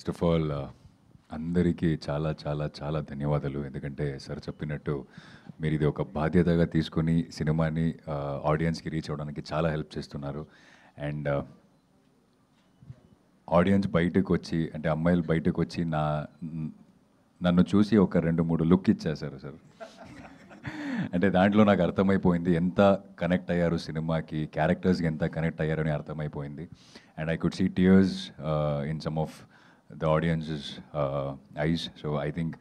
First of all అందరికీ చాలా చాలా చాలా ధన్యవాదాలు. ఎందుకంటే సార్ చెప్పినట్టు మీరు ఇది ఒక బాధ్యతగా తీసుకొని సినిమాని ఆడియన్స్కి రీచ్ అవ్వడానికి చాలా హెల్ప్ చేస్తున్నారు. అండ్ ఆడియన్స్ బయటకు వచ్చి అంటే అమ్మాయిలు బయటకు వచ్చి నన్ను చూసి ఒక 2-3 లుక్ ఇచ్చేశారు సార్. అంటే దాంట్లో నాకు అర్థమైపోయింది ఎంత కనెక్ట్ అయ్యారు సినిమాకి, క్యారెక్టర్స్కి ఎంత కనెక్ట్ అయ్యారని అర్థమైపోయింది. And I could see tears in some of the audiences eyes. So I think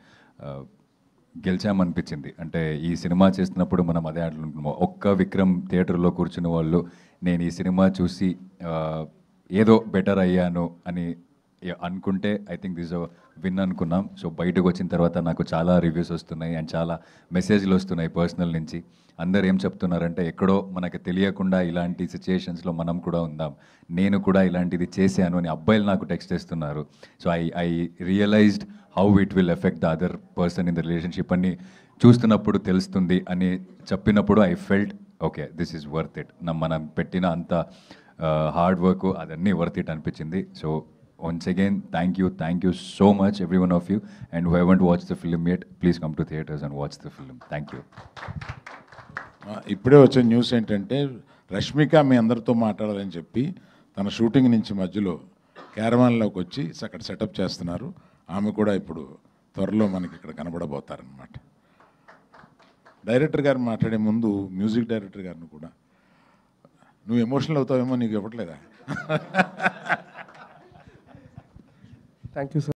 గెలిచామనిపించింది. అంటే ఈ సినిమా చేస్తున్నప్పుడు మనం అదే అంటున్నాము, ఒక్క విక్రమ్ థియేటర్లో కూర్చున్న వాళ్ళు నేను ఈ సినిమా చూసి ఏదో బెటర్ అయ్యాను అని అనుకుంటే ఐ థింక్ దిస్ విన్ అనుకున్నాం. సో బయటకు వచ్చిన తర్వాత నాకు చాలా రివ్యూస్ వస్తున్నాయి అండ్ చాలా మెసేజ్లు వస్తున్నాయి పర్సనల్ నుంచి. అందరు ఏం చెప్తున్నారంటే ఎక్కడో మనకు తెలియకుండా ఇలాంటి సిచ్యుయేషన్స్లో మనం కూడా ఉందాం, నేను కూడా ఇలాంటిది చేశాను అని అబ్బాయిలు నాకు టెక్స్ట్ చేస్తున్నారు. So I realized how it will affect the other person in the relationship అని చూస్తున్నప్పుడు తెలుస్తుంది అని చెప్పినప్పుడు I felt okay this is worth it. మనం పెట్టిన అంత హార్డ్ వర్క్ అదన్నీ వర్త్ ఇట్ అనిపించింది. So once again thank you so much every one of you, and who haven't watched the film yet, please come to theaters and watch the film. Thank you. ఇప్పుడే వచ్చే news ఏంటంటే రష్మిక మీ అందరితో మాట్లాడాలని చెప్పి తన shooting నుంచి మధ్యలో క్యారవాన్లోకి వచ్చి అక్కడ సెటప్ చేస్తున్నారు. ఆమె కూడా ఇప్పుడు త్వరలో మనకి ఇక్కడ కనబడబోతారనమాట. డైరెక్టర్ గారు మాట్లాడే ముందు మ్యూజిక్ డైరెక్టర్ గారిని కూడా, నువ్వు ఎమోషనల్ అవుతావేమో నీకు ఇవ్వట్లేదా? Thank you, sir.